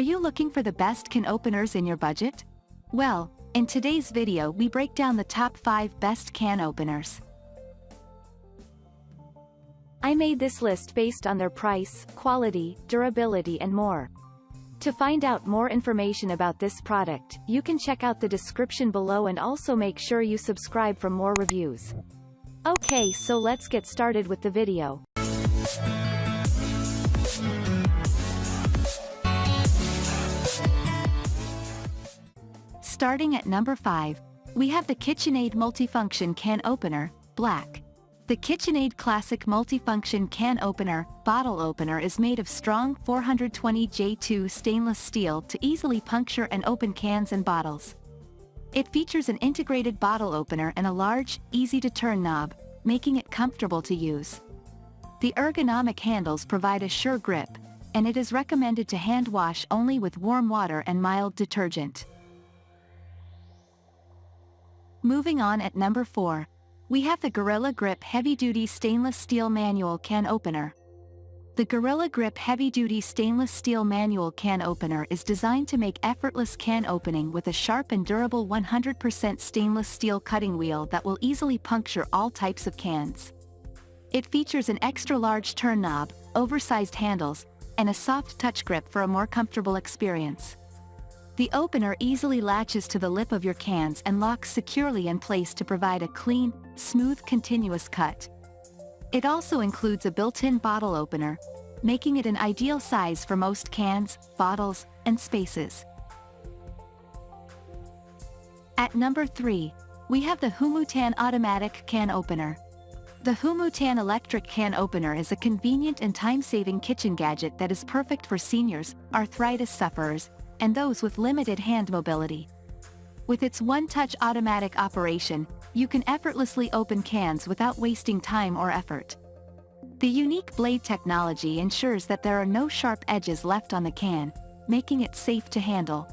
Are you looking for the best can openers in your budget? Well, in today's video we break down the top 5 best can openers. I made this list based on their price, quality, durability and more. To find out more information about this product, you can check out the description below and also make sure you subscribe for more reviews. Okay, so let's get started with the video. Starting at number 5, we have the KitchenAid Multifunction Can Opener, Black. The KitchenAid Classic Multifunction Can Opener, Bottle Opener is made of strong 420J2 stainless steel to easily puncture and open cans and bottles. It features an integrated bottle opener and a large, easy-to-turn knob, making it comfortable to use. The ergonomic handles provide a sure grip, and it is recommended to hand wash only with warm water and mild detergent. Moving on at number 4, we have the Gorilla Grip Heavy-Duty Stainless Steel Manual Can Opener. The Gorilla Grip Heavy-Duty Stainless Steel Manual Can Opener is designed to make effortless can opening with a sharp and durable 100% stainless steel cutting wheel that will easily puncture all types of cans. It features an extra-large turn knob, oversized handles, and a soft touch grip for a more comfortable experience. The opener easily latches to the lip of your cans and locks securely in place to provide a clean, smooth continuous cut. It also includes a built-in bottle opener, making it an ideal size for most cans, bottles, and spaces. At number 3, we have the Humutan Automatic Can Opener. The Humutan Electric Can Opener is a convenient and time-saving kitchen gadget that is perfect for seniors, arthritis sufferers, and those with limited hand mobility. With its one-touch automatic operation, you can effortlessly open cans without wasting time or effort. The unique blade technology ensures that there are no sharp edges left on the can, making it safe to handle.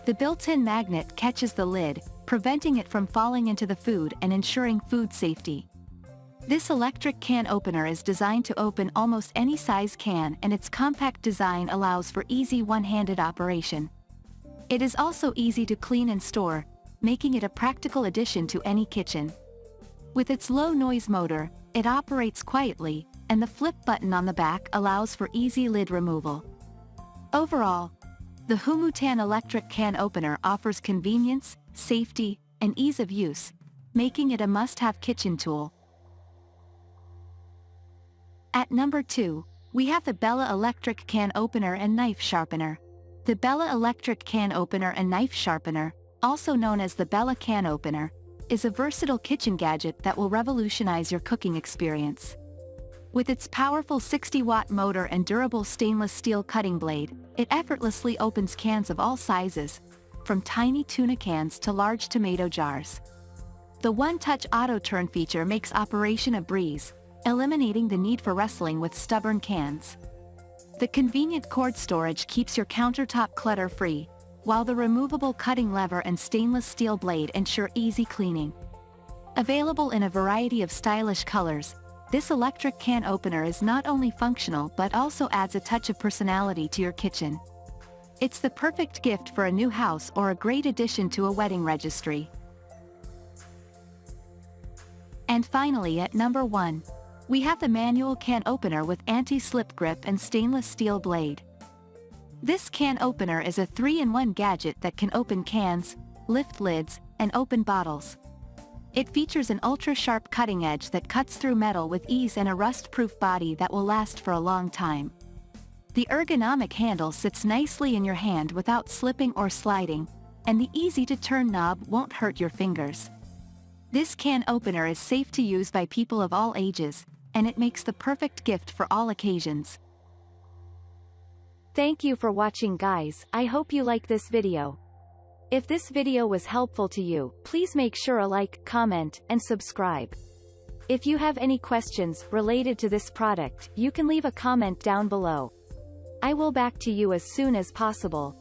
The built-in magnet catches the lid, preventing it from falling into the food and ensuring food safety. This electric can opener is designed to open almost any size can, and its compact design allows for easy one-handed operation. It is also easy to clean and store, making it a practical addition to any kitchen. With its low-noise motor, it operates quietly, and the flip button on the back allows for easy lid removal. Overall, the Humutan Electric Can Opener offers convenience, safety, and ease of use, making it a must-have kitchen tool. At number 2, we have the Bella Electric Can Opener and Knife Sharpener. The Bella Electric Can Opener and Knife Sharpener, also known as the Bella Can Opener, is a versatile kitchen gadget that will revolutionize your cooking experience. With its powerful 60-watt motor and durable stainless steel cutting blade, it effortlessly opens cans of all sizes, from tiny tuna cans to large tomato jars. The one-touch auto-turn feature makes operation a breeze, eliminating the need for wrestling with stubborn cans. The convenient cord storage keeps your countertop clutter-free, while the removable cutting lever and stainless steel blade ensure easy cleaning. Available in a variety of stylish colors, this electric can opener is not only functional but also adds a touch of personality to your kitchen. It's the perfect gift for a new house or a great addition to a wedding registry. And finally, at number 1, we have the manual can opener with anti-slip grip and stainless steel blade. This can opener is a 3-in-1 gadget that can open cans, lift lids, and open bottles. It features an ultra-sharp cutting edge that cuts through metal with ease and a rust-proof body that will last for a long time. The ergonomic handle sits nicely in your hand without slipping or sliding, and the easy-to-turn knob won't hurt your fingers. This can opener is safe to use by people of all ages, and it makes the perfect gift for all occasions. Thank you for watching, guys. I hope you like this video. If this video was helpful to you, please make sure a like, comment, and subscribe. If you have any questions related to this product, you can leave a comment down below. I will back to you as soon as possible.